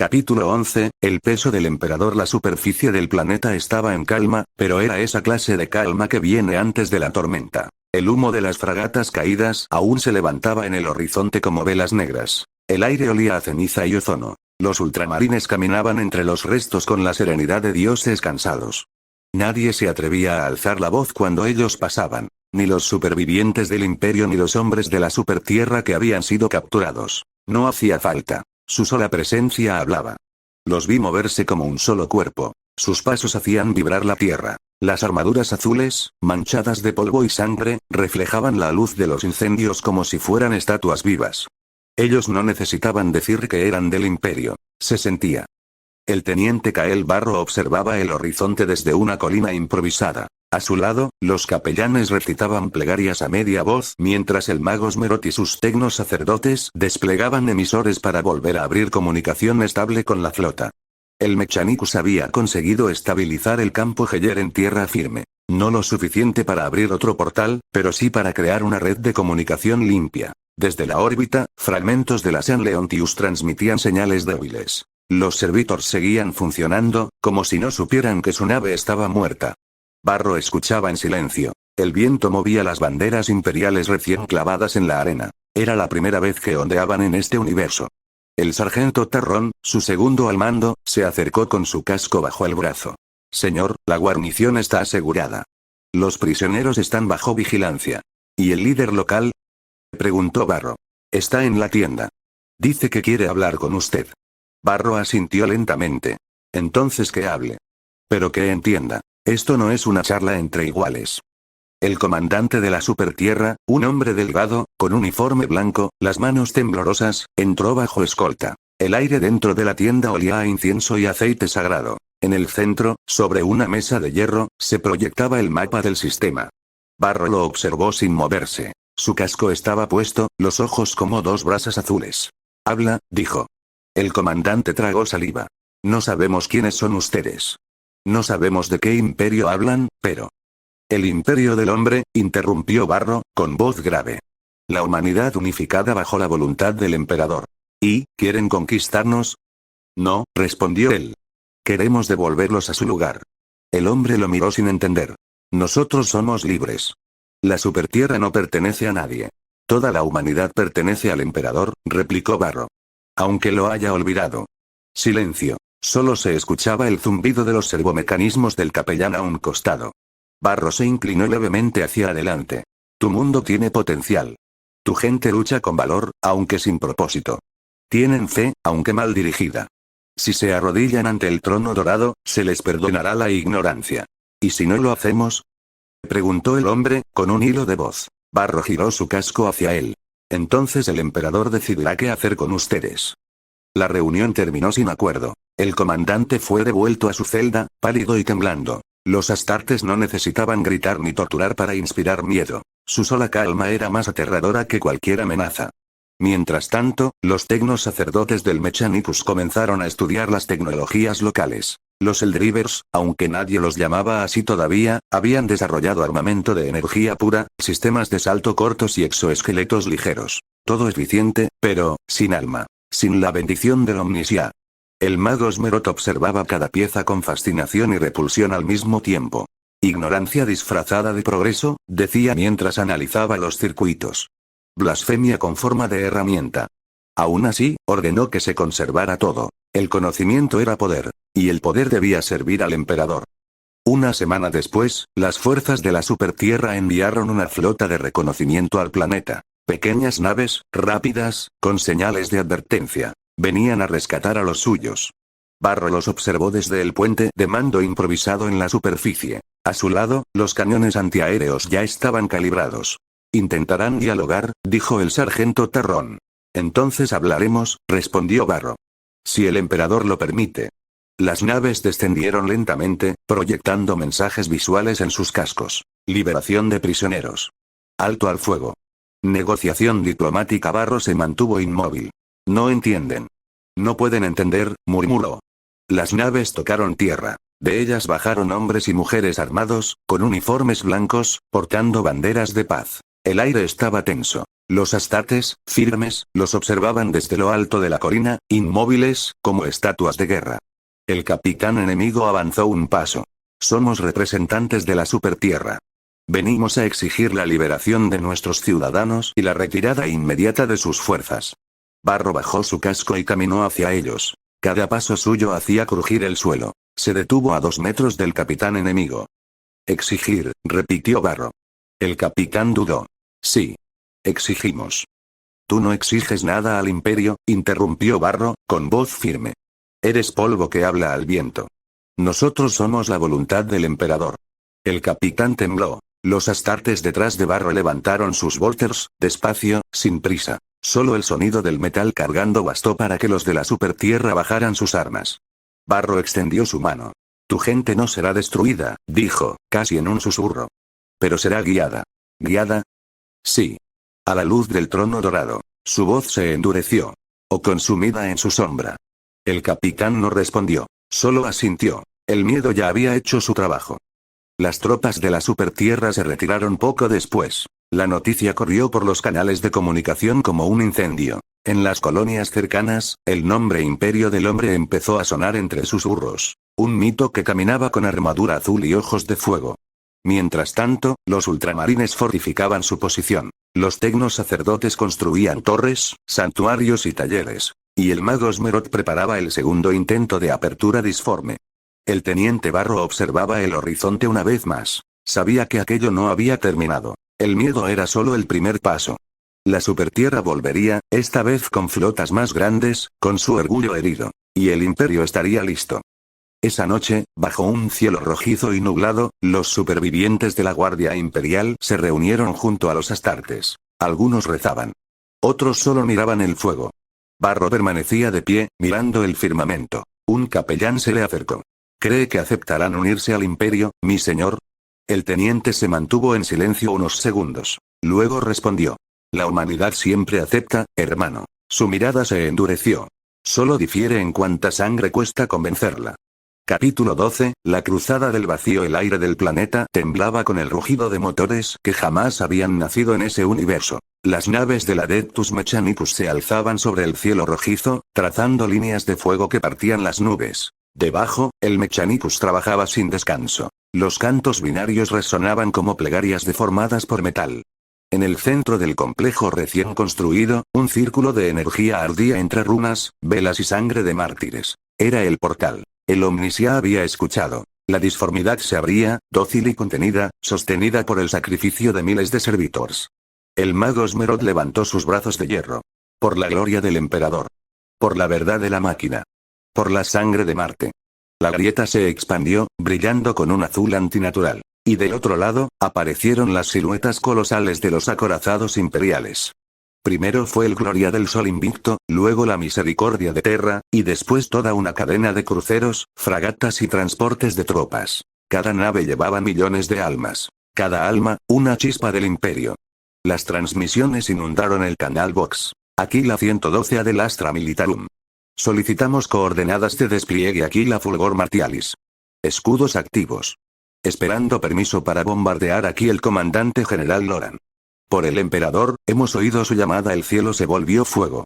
Capítulo 11, el peso del emperador. La superficie del planeta estaba en calma, pero era esa clase de calma que viene antes de la tormenta. El humo de las fragatas caídas aún se levantaba en el horizonte como velas negras. El aire olía a ceniza y ozono. Los ultramarines caminaban entre los restos con la serenidad de dioses cansados. Nadie se atrevía a alzar la voz cuando ellos pasaban, ni los supervivientes del imperio ni los hombres de la supertierra que habían sido capturados. No hacía falta. Su sola presencia hablaba. Los vi moverse como un solo cuerpo. Sus pasos hacían vibrar la tierra. Las armaduras azules, manchadas de polvo y sangre, reflejaban la luz de los incendios como si fueran estatuas vivas. Ellos no necesitaban decir que eran del imperio. Se sentía. El teniente Kael Barro observaba el horizonte desde una colina improvisada. A su lado, los capellanes recitaban plegarias a media voz mientras el mago Smerot y sus tecnos sacerdotes desplegaban emisores para volver a abrir comunicación estable con la flota. El Mechanicus había conseguido estabilizar el campo Geyer en tierra firme. No lo suficiente para abrir otro portal, pero sí para crear una red de comunicación limpia. Desde la órbita, fragmentos de la San Leontius transmitían señales débiles. Los servitors seguían funcionando, como si no supieran que su nave estaba muerta. Barro escuchaba en silencio. El viento movía las banderas imperiales recién clavadas en la arena. Era la primera vez que ondeaban en este universo. El sargento Tarrón, su segundo al mando, se acercó con su casco bajo el brazo. Señor, la guarnición está asegurada. Los prisioneros están bajo vigilancia. ¿Y el líder local? Preguntó Barro. Está en la tienda. Dice que quiere hablar con usted. Barro asintió lentamente. Entonces que hable. Pero que entienda. Esto no es una charla entre iguales. El comandante de la supertierra, un hombre delgado, con uniforme blanco, las manos temblorosas, entró bajo escolta. El aire dentro de la tienda olía a incienso y aceite sagrado. En el centro, sobre una mesa de hierro, se proyectaba el mapa del sistema. Barro lo observó sin moverse. Su casco estaba puesto, los ojos como dos brasas azules. Habla, dijo. El comandante tragó saliva. No sabemos quiénes son ustedes. No sabemos de qué imperio hablan, pero... El imperio del hombre, interrumpió Barro, con voz grave. La humanidad unificada bajo la voluntad del emperador. ¿Y, quieren conquistarnos? No, respondió él. Queremos devolverlos a su lugar. El hombre lo miró sin entender. Nosotros somos libres. La supertierra no pertenece a nadie. Toda la humanidad pertenece al emperador, replicó Barro. Aunque lo haya olvidado. Silencio. Solo se escuchaba el zumbido de los servomecanismos del capellán a un costado. Barro se inclinó levemente hacia adelante. Tu mundo tiene potencial. Tu gente lucha con valor, aunque sin propósito. Tienen fe, aunque mal dirigida. Si se arrodillan ante el trono dorado, se les perdonará la ignorancia. ¿Y si no lo hacemos? Preguntó el hombre, con un hilo de voz. Barro giró su casco hacia él. Entonces el emperador decidirá qué hacer con ustedes. La reunión terminó sin acuerdo. El comandante fue devuelto a su celda, pálido y temblando. Los astartes no necesitaban gritar ni torturar para inspirar miedo. Su sola calma era más aterradora que cualquier amenaza. Mientras tanto, los tecnos sacerdotes del Mechanicus comenzaron a estudiar las tecnologías locales. Los Eldrivers, aunque nadie los llamaba así todavía, habían desarrollado armamento de energía pura, sistemas de salto cortos y exoesqueletos ligeros. Todo eficiente, pero, sin alma. Sin la bendición del Omnisia. El mago Smerot observaba cada pieza con fascinación y repulsión al mismo tiempo. Ignorancia disfrazada de progreso, decía mientras analizaba los circuitos. Blasfemia con forma de herramienta. Aún así, ordenó que se conservara todo. El conocimiento era poder, y el poder debía servir al emperador. Una semana después, las fuerzas de la supertierra enviaron una flota de reconocimiento al planeta. Pequeñas naves, rápidas, con señales de advertencia. Venían a rescatar a los suyos. Barro los observó desde el puente de mando improvisado en la superficie. A su lado, los cañones antiaéreos ya estaban calibrados. Intentarán dialogar, dijo el sargento Tarrón. Entonces hablaremos, respondió Barro. Si el emperador lo permite. Las naves descendieron lentamente, proyectando mensajes visuales en sus cascos. Liberación de prisioneros. Alto al fuego. Negociación diplomática. Barro se mantuvo inmóvil. No entienden. No pueden entender, murmuró. Las naves tocaron tierra. De ellas bajaron hombres y mujeres armados, con uniformes blancos, portando banderas de paz. El aire estaba tenso. Los astartes, firmes, los observaban desde lo alto de la colina, inmóviles, como estatuas de guerra. El capitán enemigo avanzó un paso. Somos representantes de la Supertierra. Venimos a exigir la liberación de nuestros ciudadanos y la retirada inmediata de sus fuerzas. Barro bajó su casco y caminó hacia ellos. Cada paso suyo hacía crujir el suelo. Se detuvo a 2 metros del capitán enemigo. Exigir, repitió Barro. El capitán dudó. Sí. Exigimos. Tú no exiges nada al imperio, interrumpió Barro, con voz firme. Eres polvo que habla al viento. Nosotros somos la voluntad del emperador. El capitán tembló. Los astartes detrás de Barro levantaron sus bolters, despacio, sin prisa. Solo el sonido del metal cargando bastó para que los de la Supertierra bajaran sus armas. Barro extendió su mano. Tu gente no será destruida, dijo, casi en un susurro. Pero será guiada. ¿Guiada? Sí. A la luz del trono dorado. Su voz se endureció. O consumida en su sombra. El capitán no respondió. Solo asintió. El miedo ya había hecho su trabajo. Las tropas de la Supertierra se retiraron poco después. La noticia corrió por los canales de comunicación como un incendio. En las colonias cercanas, el nombre Imperio del Hombre empezó a sonar entre susurros. Un mito que caminaba con armadura azul y ojos de fuego. Mientras tanto, los ultramarines fortificaban su posición. Los tecnos sacerdotes construían torres, santuarios y talleres. Y el mago Smerod preparaba el segundo intento de apertura disforme. El teniente Barro observaba el horizonte una vez más. Sabía que aquello no había terminado. El miedo era solo el primer paso. La Supertierra volvería, esta vez con flotas más grandes, con su orgullo herido. Y el imperio estaría listo. Esa noche, bajo un cielo rojizo y nublado, los supervivientes de la Guardia Imperial se reunieron junto a los astartes. Algunos rezaban. Otros solo miraban el fuego. Barro permanecía de pie, mirando el firmamento. Un capellán se le acercó. ¿Cree que aceptarán unirse al imperio, mi señor? El teniente se mantuvo en silencio unos segundos. Luego respondió. La humanidad siempre acepta, hermano. Su mirada se endureció. Solo difiere en cuánta sangre cuesta convencerla. Capítulo 12, la cruzada del vacío. El aire del planeta temblaba con el rugido de motores que jamás habían nacido en ese universo. Las naves del Adeptus Mechanicus se alzaban sobre el cielo rojizo, trazando líneas de fuego que partían las nubes. Debajo, el Mechanicus trabajaba sin descanso. Los cantos binarios resonaban como plegarias deformadas por metal. En el centro del complejo recién construido, un círculo de energía ardía entre runas, velas y sangre de mártires. Era el portal. El Omnisia había escuchado. La disformidad se abría, dócil y contenida, sostenida por el sacrificio de miles de servitors. El mago Smerod levantó sus brazos de hierro. Por la gloria del emperador. Por la verdad de la máquina. Por la sangre de Marte. La grieta se expandió, brillando con un azul antinatural. Y del otro lado, aparecieron las siluetas colosales de los acorazados imperiales. Primero fue el Gloria del Sol invicto, luego la Misericordia de Terra, y después toda una cadena de cruceros, fragatas y transportes de tropas. Cada nave llevaba millones de almas. Cada alma, una chispa del imperio. Las transmisiones inundaron el canal Vox. Aquí la 112 A del Astra Militarum. Solicitamos coordenadas de despliegue. Aquí la Fulgor Martialis. Escudos activos. Esperando permiso para bombardear. Aquí el comandante general Loran. Por el emperador, hemos oído su llamada. El cielo se volvió fuego.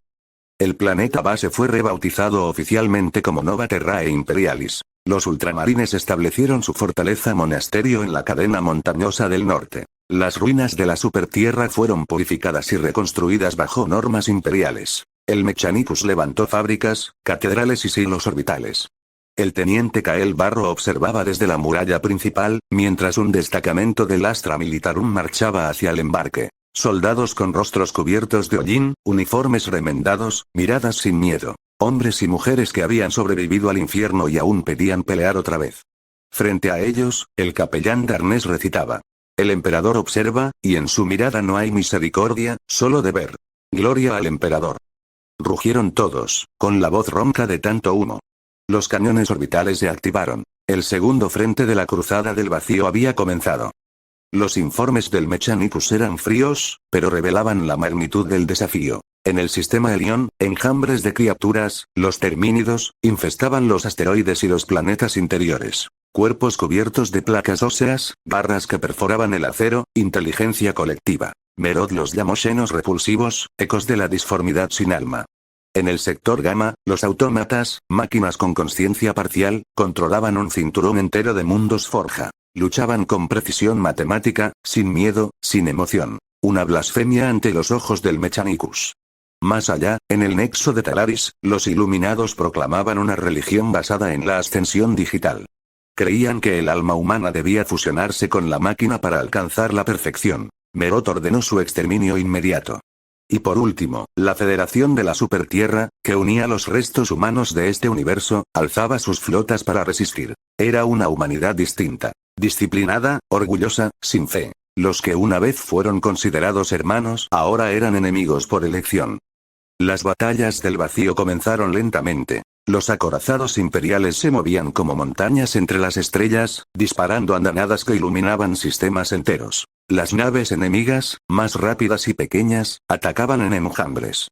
El planeta base fue rebautizado oficialmente como Nova Terrae Imperialis. Los ultramarines establecieron su fortaleza monasterio en la cadena montañosa del norte. Las ruinas de la Supertierra fueron purificadas y reconstruidas bajo normas imperiales. El Mechanicus levantó fábricas, catedrales y silos orbitales. El teniente Kael Barro observaba desde la muralla principal, mientras un destacamento del Astra Militarum marchaba hacia el embarque. Soldados con rostros cubiertos de hollín, uniformes remendados, miradas sin miedo. Hombres y mujeres que habían sobrevivido al infierno y aún pedían pelear otra vez. Frente a ellos, el capellán Darnés recitaba. El emperador observa, y en su mirada no hay misericordia, solo deber. Gloria al emperador. Rugieron todos, con la voz ronca de tanto humo. Los cañones orbitales se activaron. El segundo frente de la cruzada del vacío había comenzado. Los informes del Mechanicus eran fríos, pero revelaban la magnitud del desafío. En el sistema Helión, enjambres de criaturas, los termínidos, infestaban los asteroides y los planetas interiores. Cuerpos cubiertos de placas óseas, barras que perforaban el acero, inteligencia colectiva. Merod los llamó xenos repulsivos, ecos de la disformidad sin alma. En el sector gamma, los autómatas, máquinas con conciencia parcial, controlaban un cinturón entero de mundos forja. Luchaban con precisión matemática, sin miedo, sin emoción. Una blasfemia ante los ojos del Mechanicus. Más allá, en el nexo de Talaris, los iluminados proclamaban una religión basada en la ascensión digital. Creían que el alma humana debía fusionarse con la máquina para alcanzar la perfección. Merod ordenó su exterminio inmediato. Y por último, la Federación de la Supertierra, que unía los restos humanos de este universo, alzaba sus flotas para resistir. Era una humanidad distinta, disciplinada, orgullosa, sin fe. Los que una vez fueron considerados hermanos ahora eran enemigos por elección. Las batallas del vacío comenzaron lentamente. Los acorazados imperiales se movían como montañas entre las estrellas, disparando andanadas que iluminaban sistemas enteros. Las naves enemigas, más rápidas y pequeñas, atacaban en enjambres.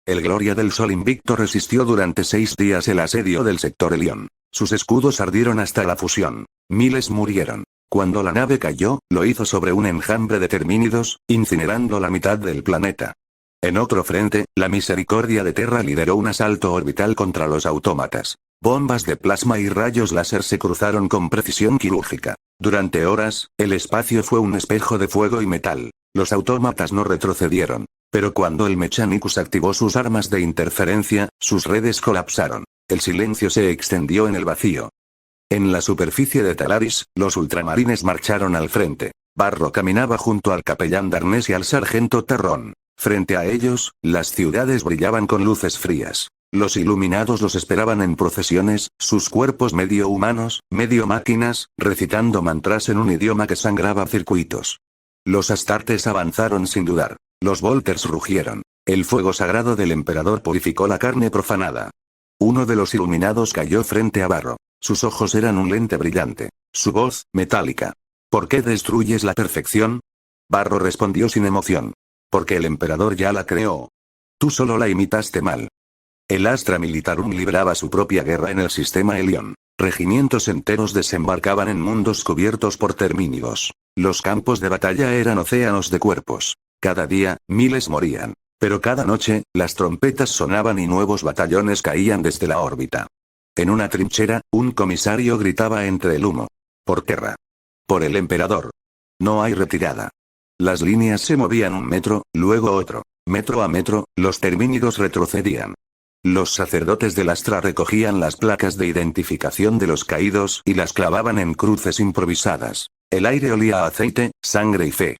El Gloria del Sol invicto resistió durante 6 días el asedio del sector Helión. Sus escudos ardieron hasta la fusión. Miles murieron. Cuando la nave cayó, lo hizo sobre un enjambre de termínidos, incinerando la mitad del planeta. En otro frente, la Misericordia de Terra lideró un asalto orbital contra los autómatas. Bombas de plasma y rayos láser se cruzaron con precisión quirúrgica. Durante horas, el espacio fue un espejo de fuego y metal. Los autómatas no retrocedieron. Pero cuando el Mechanicus activó sus armas de interferencia, sus redes colapsaron. El silencio se extendió en el vacío. En la superficie de Talaris, los ultramarines marcharon al frente. Barro caminaba junto al capellán Darnés y al sargento Terrón. Frente a ellos, las ciudades brillaban con luces frías. Los iluminados los esperaban en procesiones, sus cuerpos medio humanos, medio máquinas, recitando mantras en un idioma que sangraba circuitos. Los astartes avanzaron sin dudar. Los volters rugieron. El fuego sagrado del emperador purificó la carne profanada. Uno de los iluminados cayó frente a Barro. Sus ojos eran un lente brillante. Su voz, metálica. ¿Por qué destruyes la perfección? Barro respondió sin emoción. Porque el emperador ya la creó. Tú solo la imitaste mal. El Astra Militarum libraba su propia guerra en el sistema Helión. Regimientos enteros desembarcaban en mundos cubiertos por termínidos. Los campos de batalla eran océanos de cuerpos. Cada día, miles morían. Pero cada noche, las trompetas sonaban y nuevos batallones caían desde la órbita. En una trinchera, un comisario gritaba entre el humo. Por tierra. Por el emperador. No hay retirada. Las líneas se movían un metro, luego otro. Metro a metro, los termínidos retrocedían. Los sacerdotes del Astra recogían las placas de identificación de los caídos y las clavaban en cruces improvisadas. El aire olía a aceite, sangre y fe.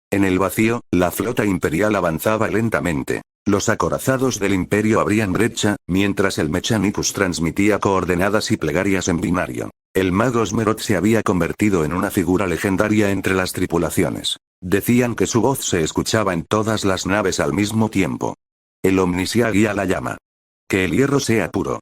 En el vacío, la flota imperial avanzaba lentamente. Los acorazados del imperio abrían brecha, mientras el Mechanicus transmitía coordenadas y plegarias en binario. El mago Smerod se había convertido en una figura legendaria entre las tripulaciones. Decían que su voz se escuchaba en todas las naves al mismo tiempo. El Omnisia guía la llama. Que el hierro sea puro.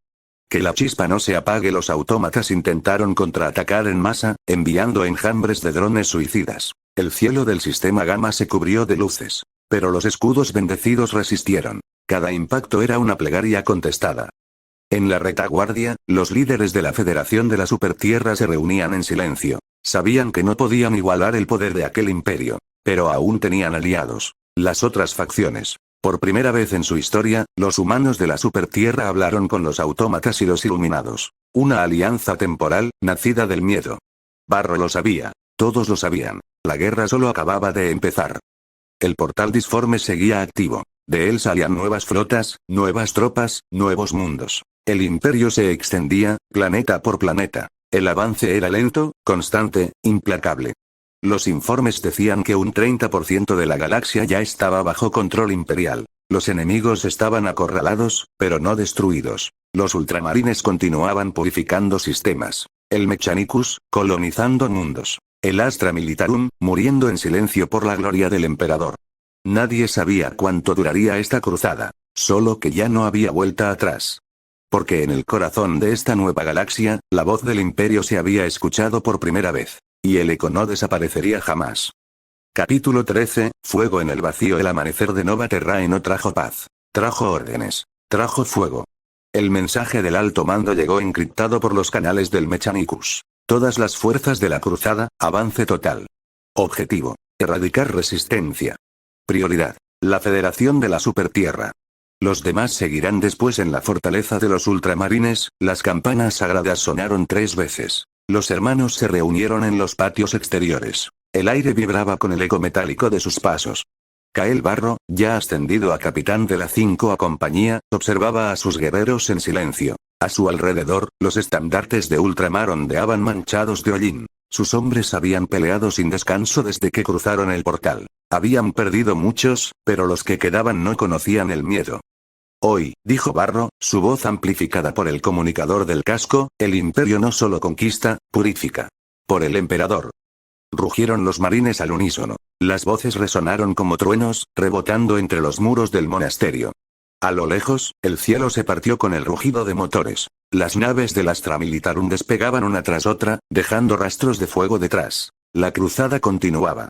Que la chispa no se apague. Los autómatas intentaron contraatacar en masa, enviando enjambres de drones suicidas. El cielo del sistema Gamma se cubrió de luces. Pero los escudos bendecidos resistieron. Cada impacto era una plegaria contestada. En la retaguardia, los líderes de la Federación de la Supertierra se reunían en silencio. Sabían que no podían igualar el poder de aquel imperio. Pero aún tenían aliados. Las otras facciones. Por primera vez en su historia, los humanos de la Supertierra hablaron con los autómatas y los iluminados. Una alianza temporal, nacida del miedo. Barro lo sabía. Todos lo sabían. La guerra solo acababa de empezar. El portal disforme seguía activo. De él salían nuevas flotas, nuevas tropas, nuevos mundos. El imperio se extendía, planeta por planeta. El avance era lento, constante, implacable. Los informes decían que un 30% de la galaxia ya estaba bajo control imperial. Los enemigos estaban acorralados, pero no destruidos. Los ultramarines continuaban purificando sistemas. El Mechanicus, colonizando mundos. El Astra Militarum, muriendo en silencio por la gloria del emperador. Nadie sabía cuánto duraría esta cruzada. Solo que ya no había vuelta atrás. Porque en el corazón de esta nueva galaxia, la voz del imperio se había escuchado por primera vez. Y el eco no desaparecería jamás. Capítulo 13, Fuego en el vacío. El amanecer de Nova Terrae no trajo paz. Trajo órdenes. Trajo fuego. El mensaje del alto mando llegó encriptado por los canales del Mechanicus. Todas las fuerzas de la cruzada, avance total. Objetivo. Erradicar resistencia. Prioridad. La Federación de la Supertierra. Los demás seguirán después en la fortaleza de los ultramarines. Las campanas sagradas sonaron 3 veces. Los hermanos se reunieron en los patios exteriores. El aire vibraba con el eco metálico de sus pasos. Kael Barro, ya ascendido a capitán de la 5A compañía, observaba a sus guerreros en silencio. A su alrededor, los estandartes de ultramar ondeaban manchados de hollín. Sus hombres habían peleado sin descanso desde que cruzaron el portal. Habían perdido muchos, pero los que quedaban no conocían el miedo. Hoy, dijo Barro, su voz amplificada por el comunicador del casco, el imperio no solo conquista, purifica. Por el emperador. Rugieron los marines al unísono. Las voces resonaron como truenos, rebotando entre los muros del monasterio. A lo lejos, el cielo se partió con el rugido de motores. Las naves del Astra Militarum despegaban una tras otra, dejando rastros de fuego detrás. La cruzada continuaba.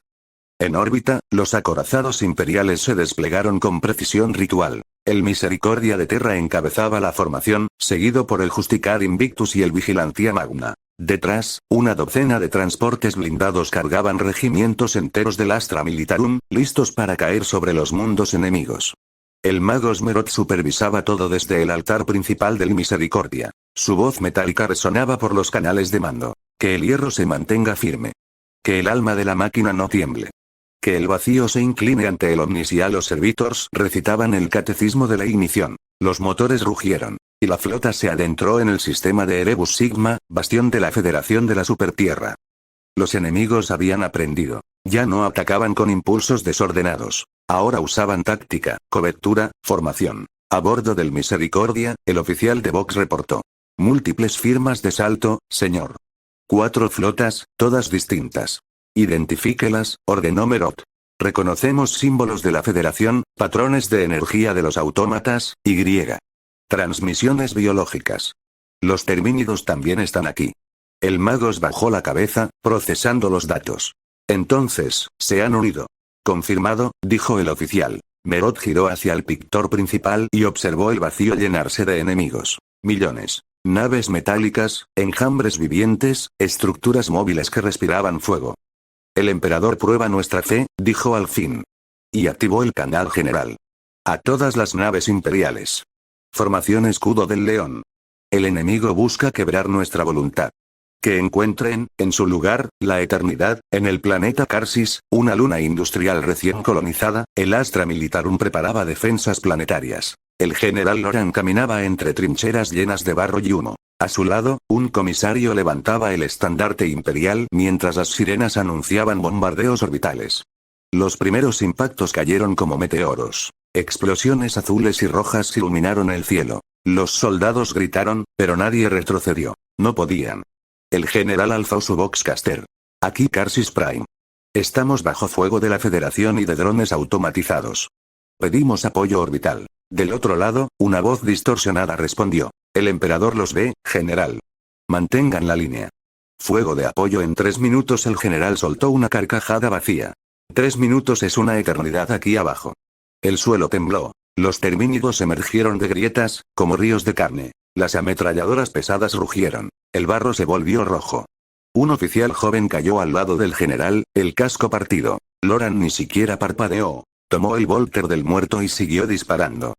En órbita, los acorazados imperiales se desplegaron con precisión ritual. El Misericordia de Terra encabezaba la formación, seguido por el Justicar Invictus y el Vigilantia Magna. Detrás, una docena de transportes blindados cargaban regimientos enteros del Astra Militarum, listos para caer sobre los mundos enemigos. El mago Smerod supervisaba todo desde el altar principal del Misericordia. Su voz metálica resonaba por los canales de mando. Que el hierro se mantenga firme. Que el alma de la máquina no tiemble. Que el vacío se incline ante el Omnisia. Los servitors recitaban el catecismo de la ignición. Los motores rugieron. Y la flota se adentró en el sistema de Erebus Sigma, bastión de la Federación de la Supertierra. Los enemigos habían aprendido. Ya no atacaban con impulsos desordenados. Ahora usaban táctica, cobertura, formación. A bordo del Misericordia, el oficial de Vox reportó. Múltiples firmas de salto, señor. 4 flotas, todas distintas. Identifíquelas, ordenó Merod. Reconocemos símbolos de la Federación, patrones de energía de los autómatas, Y. Transmisiones biológicas. Los termínidos también están aquí. El magos bajó la cabeza, procesando los datos. Entonces, se han unido. Confirmado, dijo el oficial. Merod giró hacia el pictor principal y observó el vacío llenarse de enemigos. Millones. Naves metálicas, enjambres vivientes, estructuras móviles que respiraban fuego. El emperador prueba nuestra fe, dijo al fin. Y activó el canal general. A todas las naves imperiales. Formación Escudo del León. El enemigo busca quebrar nuestra voluntad. Que encuentren, en su lugar, la eternidad, en el planeta Carsis, una luna industrial recién colonizada. El Astra Militarum preparaba defensas planetarias. El general Loran caminaba entre trincheras llenas de barro y humo. A su lado, un comisario levantaba el estandarte imperial mientras las sirenas anunciaban bombardeos orbitales. Los primeros impactos cayeron como meteoros. Explosiones azules y rojas iluminaron el cielo. Los soldados gritaron, pero nadie retrocedió. No podían. El general alzó su Voxcaster. Aquí Carsis Prime. Estamos bajo fuego de la Federación y de drones automatizados. Pedimos apoyo orbital. Del otro lado, una voz distorsionada respondió. El emperador los ve, general. Mantengan la línea. Fuego de apoyo en 3 minutos. El general soltó una carcajada vacía. 3 minutos es una eternidad aquí abajo. El suelo tembló. Los termínidos emergieron de grietas, como ríos de carne. Las ametralladoras pesadas rugieron. El barro se volvió rojo. Un oficial joven cayó al lado del general, el casco partido. Loran ni siquiera parpadeó. Tomó el volter del muerto y siguió disparando.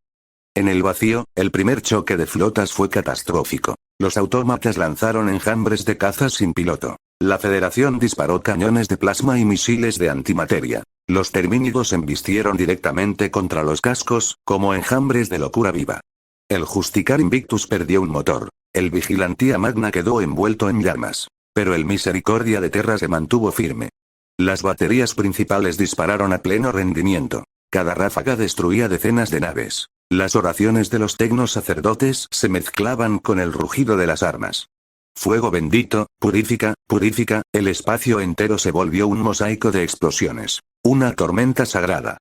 En el vacío, el primer choque de flotas fue catastrófico. Los autómatas lanzaron enjambres de cazas sin piloto. La Federación disparó cañones de plasma y misiles de antimateria. Los termínidos embistieron directamente contra los cascos, como enjambres de locura viva. El Justicar Invictus perdió un motor. El Vigilantia Magna quedó envuelto en llamas. Pero el Misericordia de Terra se mantuvo firme. Las baterías principales dispararon a pleno rendimiento. Cada ráfaga destruía decenas de naves. Las oraciones de los tecnos sacerdotes se mezclaban con el rugido de las armas. Fuego bendito, purifica, purifica. El espacio entero se volvió un mosaico de explosiones. Una tormenta sagrada.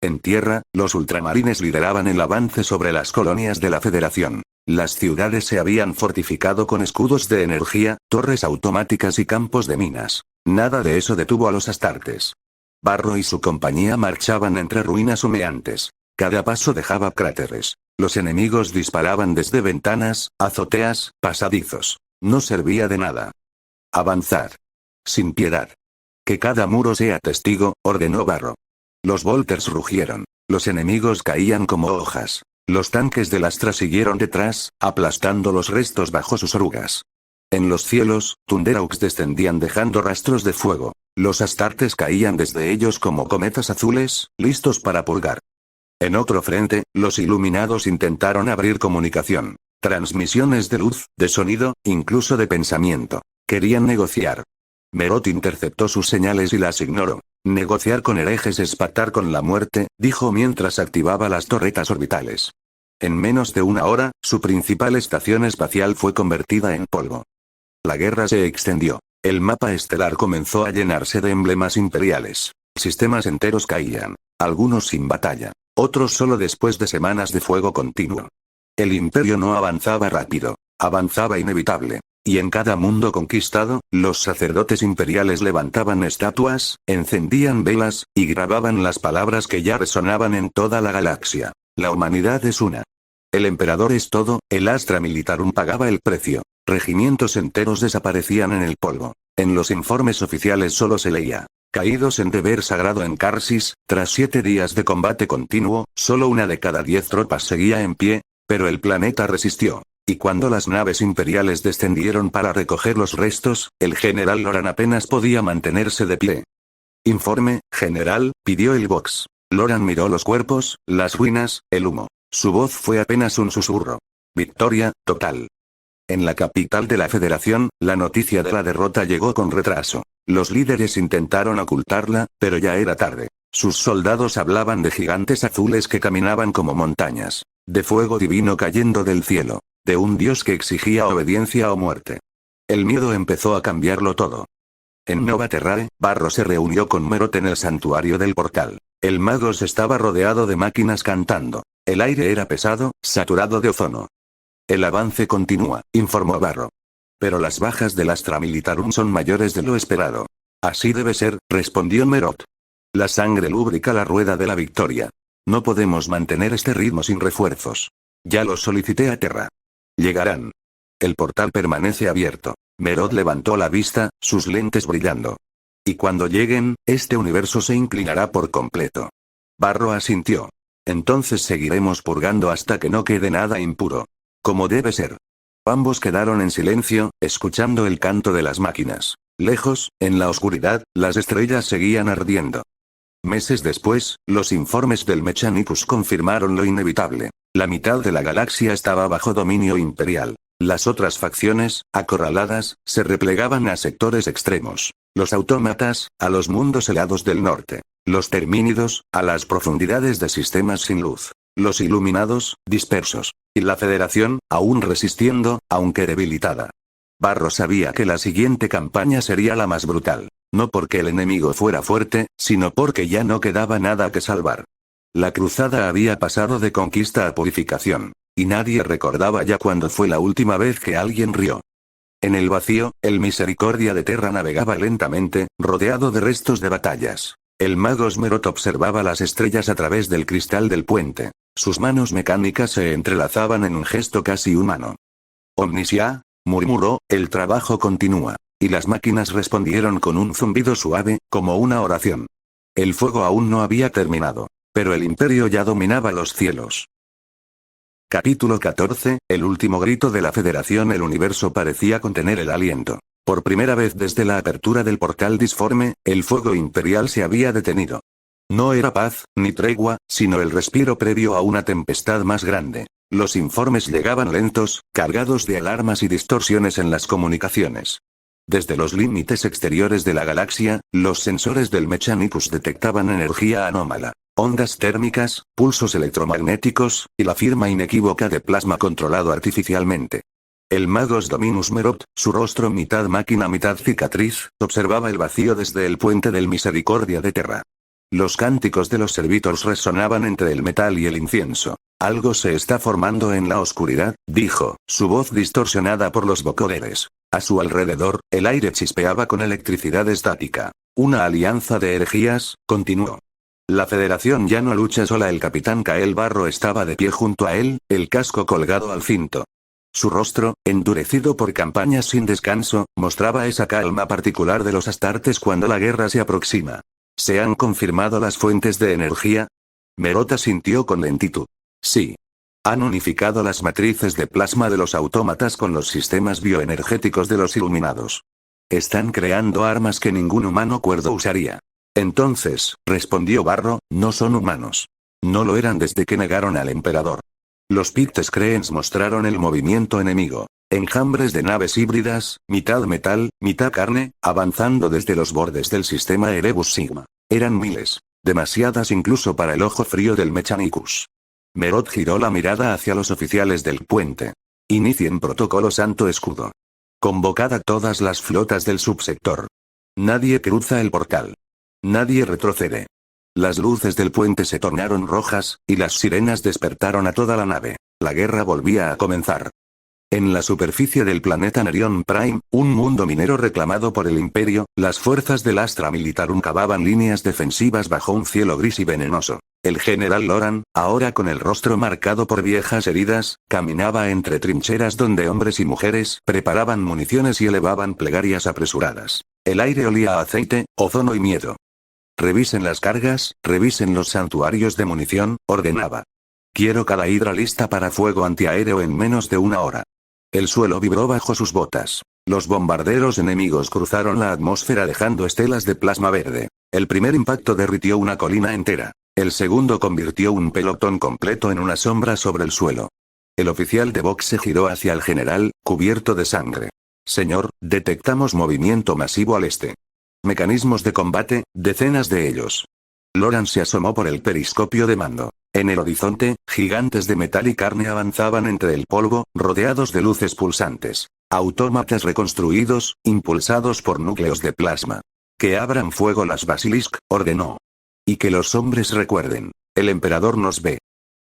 En tierra, los ultramarines lideraban el avance sobre las colonias de la Federación. Las ciudades se habían fortificado con escudos de energía, torres automáticas y campos de minas. Nada de eso detuvo a los astartes. Barro y su compañía marchaban entre ruinas humeantes. Cada paso dejaba cráteres. Los enemigos disparaban desde ventanas, azoteas, pasadizos. No servía de nada. Avanzar. Sin piedad. Que cada muro sea testigo, ordenó Barro. Los Volters rugieron. Los enemigos caían como hojas. Los tanques del Astra siguieron detrás, aplastando los restos bajo sus orugas. En los cielos, Thunderhawks descendían dejando rastros de fuego. Los Astartes caían desde ellos como cometas azules, listos para purgar. En otro frente, los iluminados intentaron abrir comunicación. Transmisiones de luz, de sonido, incluso de pensamiento. Querían negociar. Merod interceptó sus señales y las ignoró. Negociar con herejes es pactar con la muerte, dijo mientras activaba las torretas orbitales. En menos de una hora, su principal estación espacial fue convertida en polvo. La guerra se extendió. El mapa estelar comenzó a llenarse de emblemas imperiales. Sistemas enteros caían. Algunos sin batalla. Otros solo después de semanas de fuego continuo. El imperio no avanzaba rápido. Avanzaba inevitable. Y en cada mundo conquistado, los sacerdotes imperiales levantaban estatuas, encendían velas, y grababan las palabras que ya resonaban en toda la galaxia. La humanidad es una. El emperador es todo, el Astra Militarum pagaba el precio. Regimientos enteros desaparecían en el polvo. En los informes oficiales solo se leía: caídos en deber sagrado en Karsis, tras 7 días de combate continuo, solo 1 de cada 10 tropas seguía en pie, pero el planeta resistió. Y cuando las naves imperiales descendieron para recoger los restos, el general Loran apenas podía mantenerse de pie. Informe, general, pidió el Vox. Loran miró los cuerpos, las ruinas, el humo. Su voz fue apenas un susurro. Victoria, total. En la capital de la Federación, la noticia de la derrota llegó con retraso. Los líderes intentaron ocultarla, pero ya era tarde. Sus soldados hablaban de gigantes azules que caminaban como montañas. De fuego divino cayendo del cielo. De un dios que exigía obediencia o muerte. El miedo empezó a cambiarlo todo. En Nova Terrae, Barro se reunió con Merod en el santuario del portal. El Magos estaba rodeado de máquinas cantando. El aire era pesado, saturado de ozono. El avance continúa, informó Barro. Pero las bajas del Astra Militarum son mayores de lo esperado. Así debe ser, respondió Merod. La sangre lúbrica la rueda de la victoria. No podemos mantener este ritmo sin refuerzos. Ya los solicité a Terra. Llegarán. El portal permanece abierto. Merod levantó la vista, sus lentes brillando. Y cuando lleguen, este universo se inclinará por completo. Barro asintió. Entonces seguiremos purgando hasta que no quede nada impuro. Como debe ser. Ambos quedaron en silencio, escuchando el canto de las máquinas. Lejos, en la oscuridad, las estrellas seguían ardiendo. Meses después, los informes del Mechanicus confirmaron lo inevitable. La mitad de la galaxia estaba bajo dominio imperial. Las otras facciones, acorraladas, se replegaban a sectores extremos. Los autómatas, a los mundos helados del norte. Los termínidos, a las profundidades de sistemas sin luz. Los iluminados, dispersos. Y la Federación, aún resistiendo, aunque debilitada. Barro sabía que la siguiente campaña sería la más brutal. No porque el enemigo fuera fuerte, sino porque ya no quedaba nada que salvar. La cruzada había pasado de conquista a purificación. Y nadie recordaba ya cuándo fue la última vez que alguien rió. En el vacío, el Misericordia de Terra navegaba lentamente, rodeado de restos de batallas. El mago Smerot observaba las estrellas a través del cristal del puente. Sus manos mecánicas se entrelazaban en un gesto casi humano. Omnisia, murmuró, el trabajo continúa. Y las máquinas respondieron con un zumbido suave, como una oración. El fuego aún no había terminado. Pero el imperio ya dominaba los cielos. Capítulo 14, el último grito de la Federación. El universo parecía contener el aliento. Por primera vez desde la apertura del portal disforme, el fuego imperial se había detenido. No era paz, ni tregua, sino el respiro previo a una tempestad más grande. Los informes llegaban lentos, cargados de alarmas y distorsiones en las comunicaciones. Desde los límites exteriores de la galaxia, los sensores del Mechanicus detectaban energía anómala. Ondas térmicas, pulsos electromagnéticos, y la firma inequívoca de plasma controlado artificialmente. El Magos Dominus Merod, su rostro mitad máquina mitad cicatriz, observaba el vacío desde el puente del Misericordia de Terra. Los cánticos de los servitors resonaban entre el metal y el incienso. Algo se está formando en la oscuridad, dijo, su voz distorsionada por los vocoderes. A su alrededor, el aire chispeaba con electricidad estática. Una alianza de herejías, continuó. La Federación ya no lucha sola. El capitán Kael Barro estaba de pie junto a él, el casco colgado al cinto. Su rostro, endurecido por campañas sin descanso, mostraba esa calma particular de los Astartes cuando la guerra se aproxima. ¿Se han confirmado las fuentes de energía? Merota sintió con lentitud. Sí. Han unificado las matrices de plasma de los autómatas con los sistemas bioenergéticos de los iluminados. Están creando armas que ningún humano cuerdo usaría. Entonces, respondió Barro, no son humanos. No lo eran desde que negaron al emperador. Los Pictes Creens mostraron el movimiento enemigo. Enjambres de naves híbridas, mitad metal, mitad carne, avanzando desde los bordes del sistema Erebus Sigma. Eran miles. Demasiadas incluso para el ojo frío del Mechanicus. Merot giró la mirada hacia los oficiales del puente. Inicien protocolo Santo Escudo. Convocad a todas las flotas del subsector. Nadie cruza el portal. Nadie retrocede. Las luces del puente se tornaron rojas, y las sirenas despertaron a toda la nave. La guerra volvía a comenzar. En la superficie del planeta Nerion Prime, un mundo minero reclamado por el Imperio, las fuerzas del Astra Militarum cavaban líneas defensivas bajo un cielo gris y venenoso. El general Loran, ahora con el rostro marcado por viejas heridas, caminaba entre trincheras donde hombres y mujeres preparaban municiones y elevaban plegarias apresuradas. El aire olía a aceite, ozono y miedo. Revisen las cargas, revisen los santuarios de munición, ordenaba. Quiero cada hidra lista para fuego antiaéreo en menos de una hora. El suelo vibró bajo sus botas. Los bombarderos enemigos cruzaron la atmósfera dejando estelas de plasma verde. El primer impacto derritió una colina entera. El segundo convirtió un pelotón completo en una sombra sobre el suelo. El oficial de Vox se giró hacia el general, cubierto de sangre. Señor, detectamos movimiento masivo al este. Mecanismos de combate, decenas de ellos. Loran se asomó por el periscopio de mando. En el horizonte, gigantes de metal y carne avanzaban entre el polvo, rodeados de luces pulsantes. Autómatas reconstruidos, impulsados por núcleos de plasma. Que abran fuego las Basilisk, ordenó. Y que los hombres recuerden. El emperador nos ve.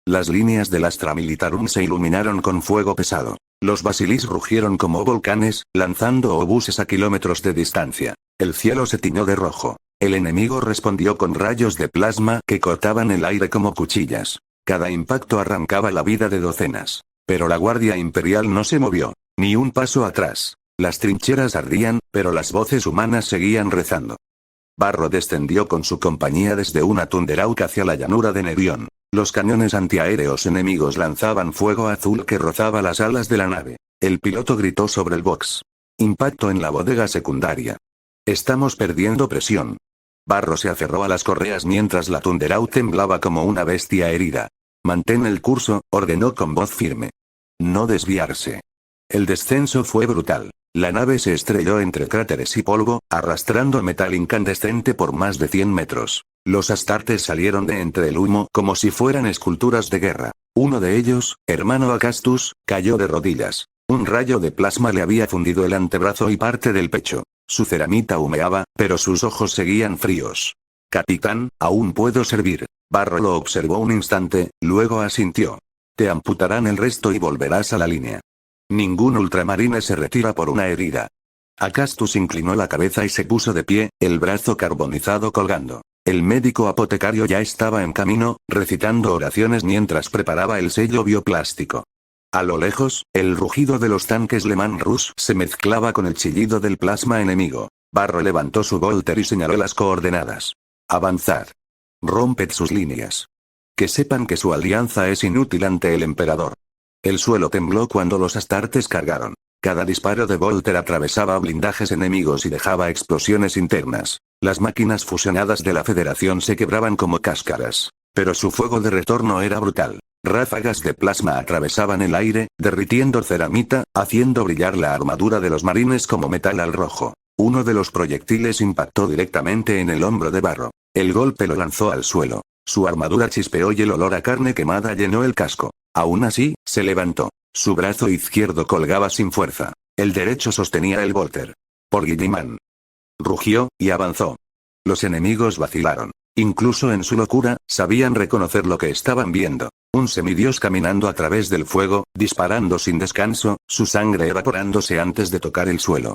Las líneas del Astra Militarum se iluminaron con fuego pesado. Los Basilisk rugieron como volcanes, lanzando obuses a kilómetros de distancia. El cielo se tiñó de rojo. El enemigo respondió con rayos de plasma que cortaban el aire como cuchillas. Cada impacto arrancaba la vida de docenas. Pero la Guardia Imperial no se movió. Ni un paso atrás. Las trincheras ardían, pero las voces humanas seguían rezando. Barro descendió con su compañía desde una Thunderhawk hacia la llanura de Nerion. Los cañones antiaéreos enemigos lanzaban fuego azul que rozaba las alas de la nave. El piloto gritó sobre el box. Impacto en la bodega secundaria. Estamos perdiendo presión. Barro se aferró a las correas mientras la Thunderhawk temblaba como una bestia herida. Mantén el curso, ordenó con voz firme. No desviarse. El descenso fue brutal. La nave se estrelló entre cráteres y polvo, arrastrando metal incandescente por más de 100 metros. Los astartes salieron de entre el humo como si fueran esculturas de guerra. Uno de ellos, hermano Acastus, cayó de rodillas. Un rayo de plasma le había fundido el antebrazo y parte del pecho. Su ceramita humeaba, pero sus ojos seguían fríos. Capitán, aún puedo servir. Barro lo observó un instante, luego asintió. Te amputarán el resto y volverás a la línea. Ningún ultramarine se retira por una herida. Acastus inclinó la cabeza y se puso de pie, el brazo carbonizado colgando. El médico apotecario ya estaba en camino, recitando oraciones mientras preparaba el sello bioplástico. A lo lejos, el rugido de los tanques Le Mans Russe se mezclaba con el chillido del plasma enemigo. Barro levantó su Volter y señaló las coordenadas. Avanzad. Romped sus líneas. Que sepan que su alianza es inútil ante el emperador. El suelo tembló cuando los astartes cargaron. Cada disparo de Volter atravesaba blindajes enemigos y dejaba explosiones internas. Las máquinas fusionadas de la Federación se quebraban como cáscaras. Pero su fuego de retorno era brutal. Ráfagas de plasma atravesaban el aire, derritiendo ceramita, haciendo brillar la armadura de los marines como metal al rojo. Uno de los proyectiles impactó directamente en el hombro de Barro. El golpe lo lanzó al suelo. Su armadura chispeó y el olor a carne quemada llenó el casco. Aún así, se levantó. Su brazo izquierdo colgaba sin fuerza. El derecho sostenía el Volter. Por Guilliman. Rugió, y avanzó. Los enemigos vacilaron. Incluso en su locura, sabían reconocer lo que estaban viendo. Un semidios caminando a través del fuego, disparando sin descanso, su sangre evaporándose antes de tocar el suelo.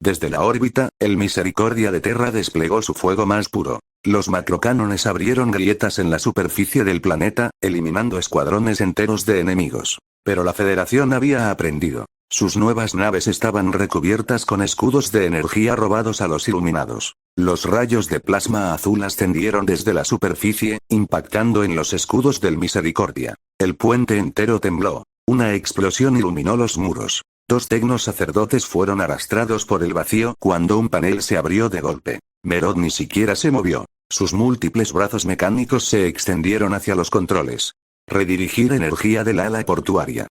Desde la órbita, el Misericordia de Terra desplegó su fuego más puro. Los macrocánones abrieron grietas en la superficie del planeta, eliminando escuadrones enteros de enemigos. Pero la Federación había aprendido. Sus nuevas naves estaban recubiertas con escudos de energía robados a los iluminados. Los rayos de plasma azul ascendieron desde la superficie, impactando en los escudos del Misericordia. El puente entero tembló. Una explosión iluminó los muros. 2 tecnos sacerdotes fueron arrastrados por el vacío cuando un panel se abrió de golpe. Merod ni siquiera se movió. Sus múltiples brazos mecánicos se extendieron hacia los controles. Redirigir energía del ala portuaria.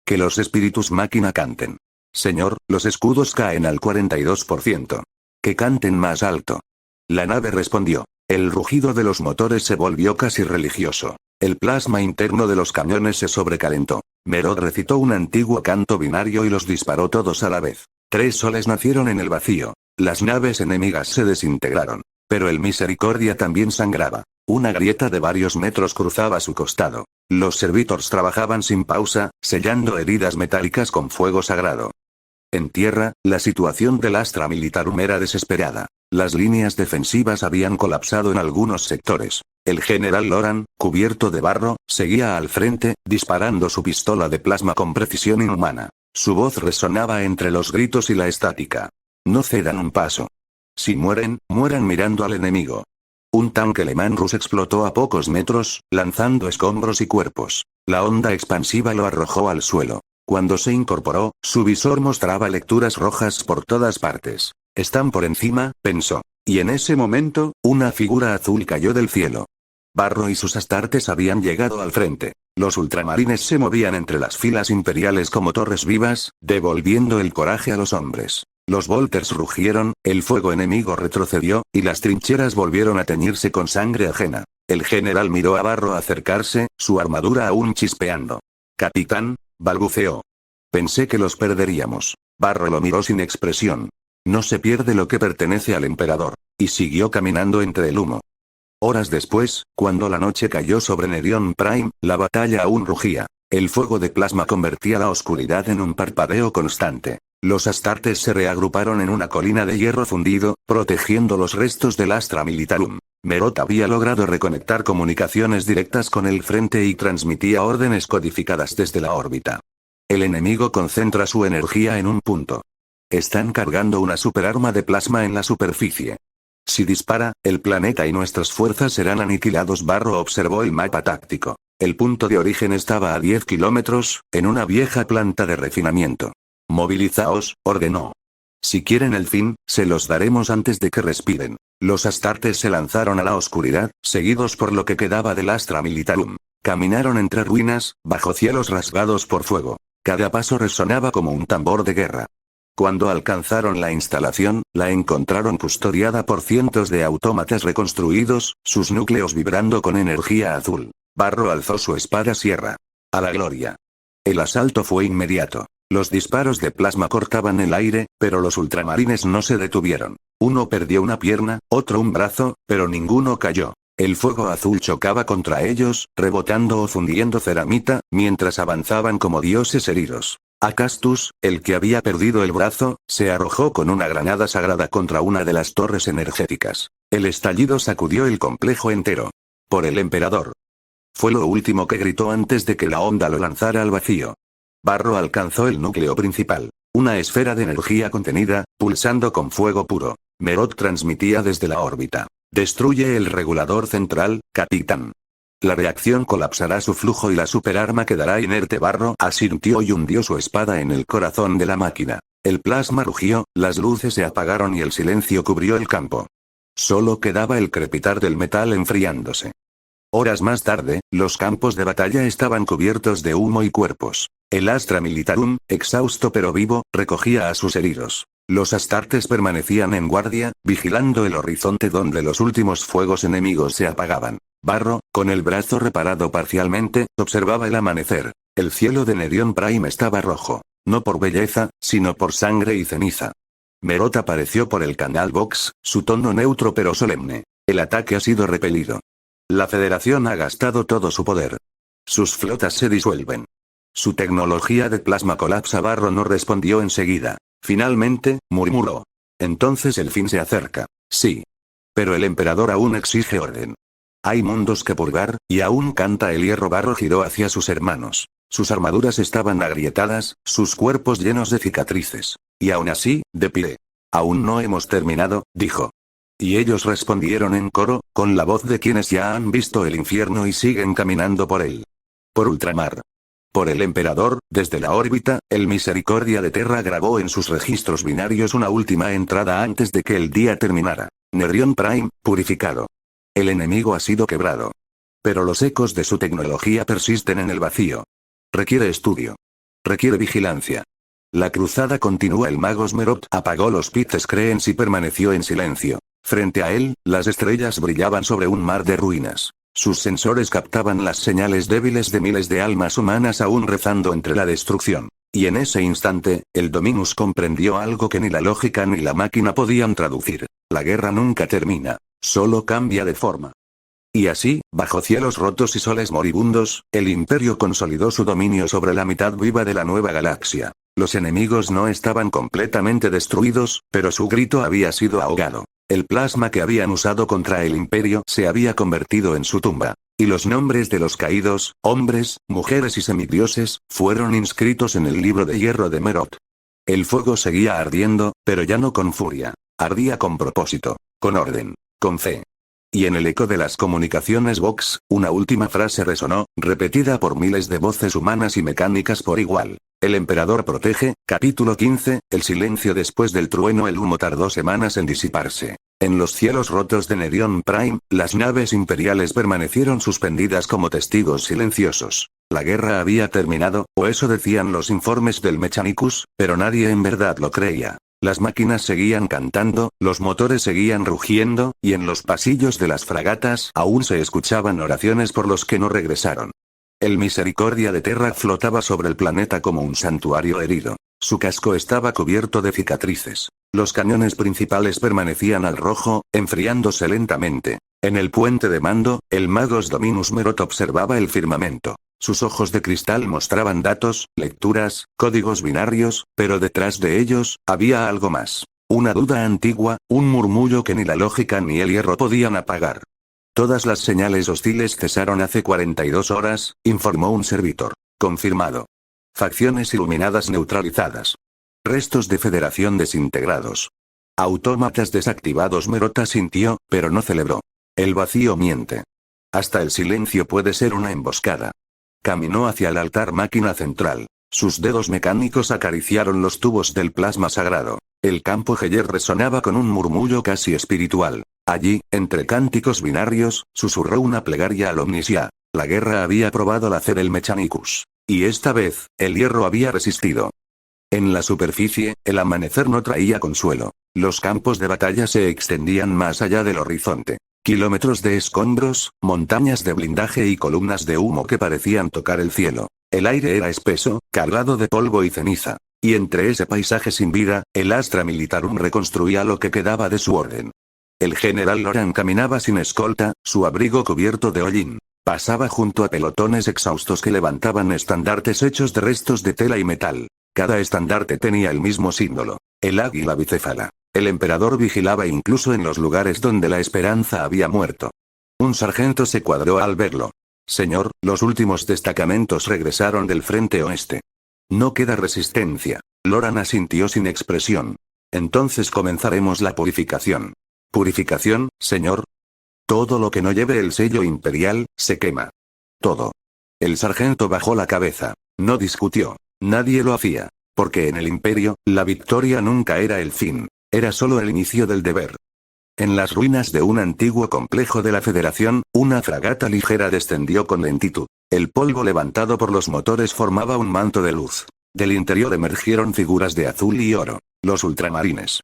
Que los espíritus máquina canten. Señor, los escudos caen al 42%. Que canten más alto. La nave respondió. El rugido de los motores se volvió casi religioso. El plasma interno de los cañones se sobrecalentó. Merod recitó un antiguo canto binario y los disparó todos a la vez. 3 soles nacieron en el vacío. Las naves enemigas se desintegraron. Pero el Misericordia también sangraba. Una grieta de varios metros cruzaba su costado. Los servitors trabajaban sin pausa, sellando heridas metálicas con fuego sagrado. En tierra, la situación del Astra Militarum era desesperada. Las líneas defensivas habían colapsado en algunos sectores. El general Loran, cubierto de barro, seguía al frente, disparando su pistola de plasma con precisión inhumana. Su voz resonaba entre los gritos y la estática. No cedan un paso. Si mueren, mueran mirando al enemigo. Un tanque alemán Rus explotó a pocos metros, lanzando escombros y cuerpos. La onda expansiva lo arrojó al suelo. Cuando se incorporó, su visor mostraba lecturas rojas por todas partes. Están por encima, pensó. Y en ese momento, una figura azul cayó del cielo. Barro y sus astartes habían llegado al frente. Los ultramarines se movían entre las filas imperiales como torres vivas, devolviendo el coraje a los hombres. Los bolters rugieron, el fuego enemigo retrocedió, y las trincheras volvieron a teñirse con sangre ajena. El general miró a Barro acercarse, su armadura aún chispeando. «Capitán», balbuceó. «Pensé que los perderíamos». Barro lo miró sin expresión. «No se pierde lo que pertenece al emperador». Y siguió caminando entre el humo. Horas después, cuando la noche cayó sobre Nerion Prime, la batalla aún rugía. El fuego de plasma convertía la oscuridad en un parpadeo constante. Los astartes se reagruparon en una colina de hierro fundido, protegiendo los restos del Astra Militarum. Merod había logrado reconectar comunicaciones directas con el frente y transmitía órdenes codificadas desde la órbita. El enemigo concentra su energía en un punto. Están cargando una superarma de plasma en la superficie. Si dispara, el planeta y nuestras fuerzas serán aniquilados. Barro observó el mapa táctico. El punto de origen estaba a 10 kilómetros, en una vieja planta de refinamiento. «Movilizaos», ordenó. «Si quieren el fin, se los daremos antes de que respiren». Los astartes se lanzaron a la oscuridad, seguidos por lo que quedaba del Astra Militarum. Caminaron entre ruinas, bajo cielos rasgados por fuego. Cada paso resonaba como un tambor de guerra. Cuando alcanzaron la instalación, la encontraron custodiada por cientos de autómatas reconstruidos, sus núcleos vibrando con energía azul. Barro alzó su espada sierra. «A la gloria». El asalto fue inmediato. Los disparos de plasma cortaban el aire, pero los ultramarines no se detuvieron. Uno perdió una pierna, otro un brazo, pero ninguno cayó. El fuego azul chocaba contra ellos, rebotando o fundiendo ceramita, mientras avanzaban como dioses heridos. Acastus, el que había perdido el brazo, se arrojó con una granada sagrada contra una de las torres energéticas. El estallido sacudió el complejo entero. «Por el emperador». Fue lo último que gritó antes de que la onda lo lanzara al vacío. Barro alcanzó el núcleo principal. Una esfera de energía contenida, pulsando con fuego puro. Merod transmitía desde la órbita. «Destruye el regulador central, capitán. La reacción colapsará su flujo y la superarma quedará inerte». Barro asintió y hundió su espada en el corazón de la máquina. El plasma rugió, las luces se apagaron y el silencio cubrió el campo. Solo quedaba el crepitar del metal enfriándose. Horas más tarde, los campos de batalla estaban cubiertos de humo y cuerpos. El Astra Militarum, exhausto pero vivo, recogía a sus heridos. Los astartes permanecían en guardia, vigilando el horizonte donde los últimos fuegos enemigos se apagaban. Barro, con el brazo reparado parcialmente, observaba el amanecer. El cielo de Nerion Prime estaba rojo. No por belleza, sino por sangre y ceniza. Merod apareció por el canal Vox, su tono neutro pero solemne. El ataque ha sido repelido. La Federación ha gastado todo su poder. Sus flotas se disuelven. Su tecnología de plasma colapsa. Barro no respondió enseguida. Finalmente, murmuró. Entonces el fin se acerca. Sí. Pero el emperador aún exige orden. Hay mundos que purgar, y aún canta el hierro. Barro giró hacia sus hermanos. Sus armaduras estaban agrietadas, sus cuerpos llenos de cicatrices. Y aún así, de pie. Aún no hemos terminado, dijo. Y ellos respondieron en coro, con la voz de quienes ya han visto el infierno y siguen caminando por él. Por ultramar. Por el emperador, desde la órbita, el Misericordia de Terra grabó en sus registros binarios una última entrada antes de que el día terminara. Nerion Prime, purificado. El enemigo ha sido quebrado. Pero los ecos de su tecnología persisten en el vacío. Requiere estudio. Requiere vigilancia. La cruzada continúa. El mago Smerot apagó los Pit Screens y permaneció en silencio. Frente a él, las estrellas brillaban sobre un mar de ruinas. Sus sensores captaban las señales débiles de miles de almas humanas aún rezando entre la destrucción. Y en ese instante, el Dominus comprendió algo que ni la lógica ni la máquina podían traducir. La guerra nunca termina, solo cambia de forma. Y así, bajo cielos rotos y soles moribundos, el Imperio consolidó su dominio sobre la mitad viva de la nueva galaxia. Los enemigos no estaban completamente destruidos, pero su grito había sido ahogado. El plasma que habían usado contra el Imperio se había convertido en su tumba. Y los nombres de los caídos, hombres, mujeres y semidioses, fueron inscritos en el libro de hierro de Merot. El fuego seguía ardiendo, pero ya no con furia. Ardía con propósito, con orden, con fe. Y en el eco de las comunicaciones Vox, una última frase resonó, repetida por miles de voces humanas y mecánicas por igual. El emperador protege, capítulo 15, el silencio después del trueno. El humo tardó semanas en disiparse. En los cielos rotos de Nerion Prime, las naves imperiales permanecieron suspendidas como testigos silenciosos. La guerra había terminado, o eso decían los informes del Mechanicus, pero nadie en verdad lo creía. Las máquinas seguían cantando, los motores seguían rugiendo, y en los pasillos de las fragatas aún se escuchaban oraciones por los que no regresaron. El Misericordia de Terra flotaba sobre el planeta como un santuario herido. Su casco estaba cubierto de cicatrices. Los cañones principales permanecían al rojo, enfriándose lentamente. En el puente de mando, el Magos Dominus Merot observaba el firmamento. Sus ojos de cristal mostraban datos, lecturas, códigos binarios, pero detrás de ellos, había algo más. Una duda antigua, un murmullo que ni la lógica ni el hierro podían apagar. Todas las señales hostiles cesaron hace 42 horas, informó un servitor. Confirmado. Facciones iluminadas neutralizadas. Restos de Federación desintegrados. Autómatas desactivados. Merot asintió, pero no celebró. El vacío miente. Hasta el silencio puede ser una emboscada. Caminó hacia el altar máquina central. Sus dedos mecánicos acariciaron los tubos del plasma sagrado. El campo Geyer resonaba con un murmullo casi espiritual. Allí, entre cánticos binarios, susurró una plegaria al Omnisia. La guerra había probado la C del Mechanicus. Y esta vez, el hierro había resistido. En la superficie, el amanecer no traía consuelo. Los campos de batalla se extendían más allá del horizonte. Kilómetros de escombros, montañas de blindaje y columnas de humo que parecían tocar el cielo. El aire era espeso, cargado de polvo y ceniza. Y entre ese paisaje sin vida, el Astra Militarum reconstruía lo que quedaba de su orden. El general Loran caminaba sin escolta, su abrigo cubierto de hollín. Pasaba junto a pelotones exhaustos que levantaban estandartes hechos de restos de tela y metal. Cada estandarte tenía el mismo símbolo, el águila bicéfala. El emperador vigilaba incluso en los lugares donde la esperanza había muerto. Un sargento se cuadró al verlo. Señor, los últimos destacamentos regresaron del frente oeste. No queda resistencia. Loran asintió sin expresión. Entonces comenzaremos la purificación. ¿Purificación, señor? Todo lo que no lleve el sello imperial, se quema. Todo. El sargento bajó la cabeza. No discutió. Nadie lo hacía. Porque en el imperio, la victoria nunca era el fin. Era solo el inicio del deber. En las ruinas de un antiguo complejo de la Federación, una fragata ligera descendió con lentitud. El polvo levantado por los motores formaba un manto de luz. Del interior emergieron figuras de azul y oro. Los ultramarines.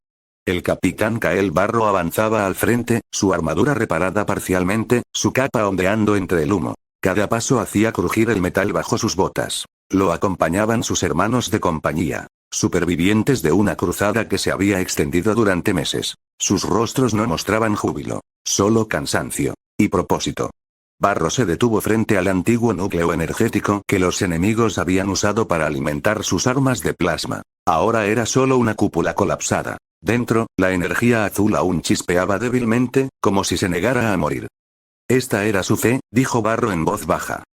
El capitán Kael Barro avanzaba al frente, su armadura reparada parcialmente, su capa ondeando entre el humo. Cada paso hacía crujir el metal bajo sus botas. Lo acompañaban sus hermanos de compañía. Supervivientes de una cruzada que se había extendido durante meses. Sus rostros no mostraban júbilo, solo cansancio y propósito. Barro se detuvo frente al antiguo núcleo energético que los enemigos habían usado para alimentar sus armas de plasma. Ahora era solo una cúpula colapsada. Dentro, la energía azul aún chispeaba débilmente, como si se negara a morir. Esta era su fe, dijo Barro en voz baja.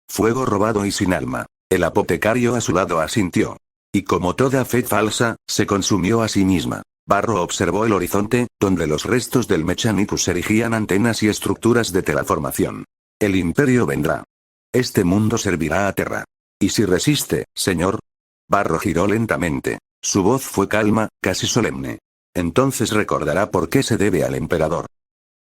Fuego robado y sin alma. El apotecario a su lado asintió. Y como toda fe falsa, se consumió a sí misma. Barro observó el horizonte, donde los restos del Mechanicus erigían antenas y estructuras de terraformación. El imperio vendrá. Este mundo servirá a Terra. ¿Y si resiste, señor? Barro giró lentamente. Su voz fue calma, casi solemne. Entonces recordará por qué se debe al emperador.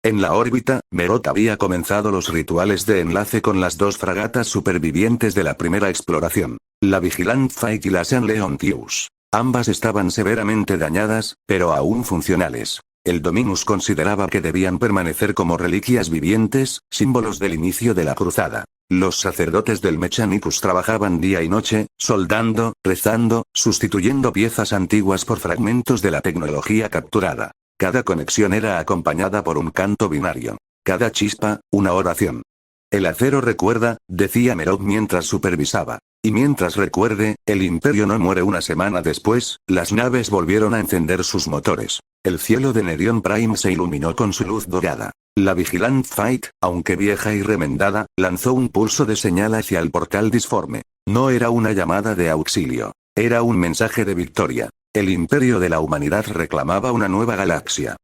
En la órbita, Merot había comenzado los rituales de enlace con las dos fragatas supervivientes de la primera exploración, la Vigilant Fight y la San Leontius. Ambas estaban severamente dañadas, pero aún funcionales. El Dominus consideraba que debían permanecer como reliquias vivientes, símbolos del inicio de la cruzada. Los sacerdotes del Mechanicus trabajaban día y noche, soldando, rezando, sustituyendo piezas antiguas por fragmentos de la tecnología capturada. Cada conexión era acompañada por un canto binario. Cada chispa, una oración. El acero recuerda, decía Merod mientras supervisaba. Y mientras recuerde, el imperio no muere. Una semana después, las naves volvieron a encender sus motores. El cielo de Nerion Prime se iluminó con su luz dorada. La Vigilant Fight, aunque vieja y remendada, lanzó un pulso de señal hacia el portal disforme. No era una llamada de auxilio. Era un mensaje de victoria. El imperio de la humanidad reclamaba una nueva galaxia.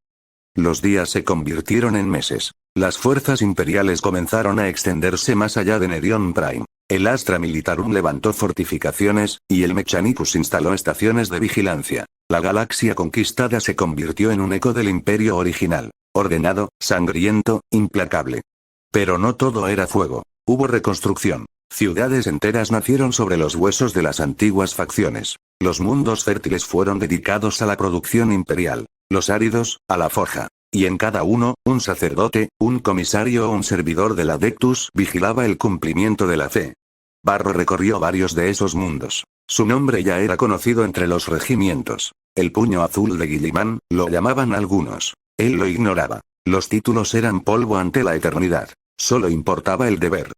Los días se convirtieron en meses. Las fuerzas imperiales comenzaron a extenderse más allá de Nerion Prime. El Astra Militarum levantó fortificaciones, y el Mechanicus instaló estaciones de vigilancia. La galaxia conquistada se convirtió en un eco del imperio original. Ordenado, sangriento, implacable. Pero no todo era fuego. Hubo reconstrucción. Ciudades enteras nacieron sobre los huesos de las antiguas facciones. Los mundos fértiles fueron dedicados a la producción imperial. Los áridos, a la forja. Y en cada uno, un sacerdote, un comisario o un servidor del Adeptus vigilaba el cumplimiento de la fe. Barro recorrió varios de esos mundos. Su nombre ya era conocido entre los regimientos. El puño azul de Guilliman, lo llamaban algunos. Él lo ignoraba. Los títulos eran polvo ante la eternidad. Solo importaba el deber.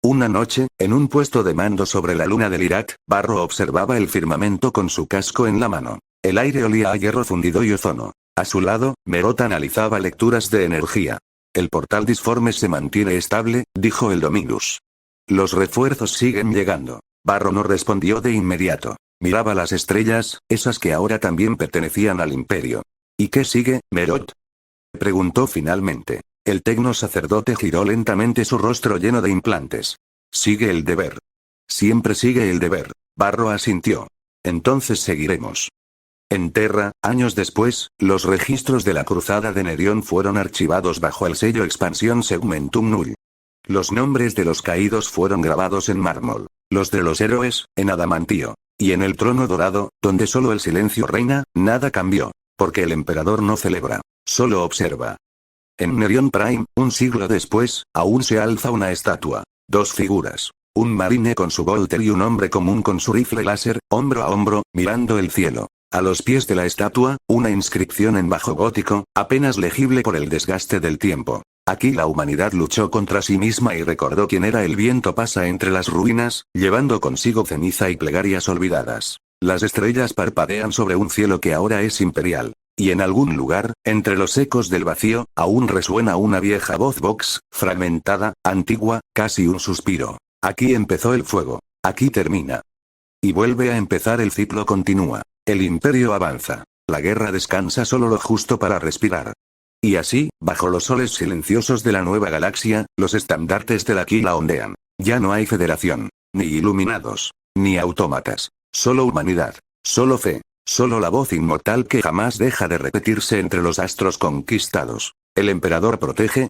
Una noche, en un puesto de mando sobre la luna del Irak, Barro observaba el firmamento con su casco en la mano. El aire olía a hierro fundido y ozono. A su lado, Merot analizaba lecturas de energía. El portal disforme se mantiene estable, dijo el Dominus. Los refuerzos siguen llegando. Barro no respondió de inmediato. Miraba las estrellas, esas que ahora también pertenecían al imperio. ¿Y qué sigue, Merot? Preguntó finalmente. El tecno sacerdote giró lentamente su rostro lleno de implantes. Sigue el deber. Siempre sigue el deber. Barro asintió. Entonces seguiremos. En Terra, años después, los registros de la cruzada de Nerion fueron archivados bajo el sello Expansión Segmentum Null. Los nombres de los caídos fueron grabados en mármol. Los de los héroes, en adamantio. Y en el trono dorado, donde solo el silencio reina, nada cambió. Porque el emperador no celebra. Solo observa. En Nerion Prime, un siglo después, aún se alza una estatua. Dos figuras. Un marine con su bolter y un hombre común con su rifle láser, hombro a hombro, mirando el cielo. A los pies de la estatua, una inscripción en bajo gótico, apenas legible por el desgaste del tiempo. Aquí la humanidad luchó contra sí misma y recordó quién era. El viento pasa entre las ruinas, llevando consigo ceniza y plegarias olvidadas. Las estrellas parpadean sobre un cielo que ahora es imperial. Y en algún lugar, entre los ecos del vacío, aún resuena una vieja voz Vox, fragmentada, antigua, casi un suspiro. Aquí empezó el fuego. Aquí termina. Y vuelve a empezar. El ciclo continúa. El imperio avanza. La guerra descansa solo lo justo para respirar. Y así, bajo los soles silenciosos de la nueva galaxia, los estandartes de la Aquila ondean. Ya no hay federación. Ni iluminados. Ni autómatas. Solo humanidad. Solo fe. Solo la voz inmortal que jamás deja de repetirse entre los astros conquistados. El emperador protege,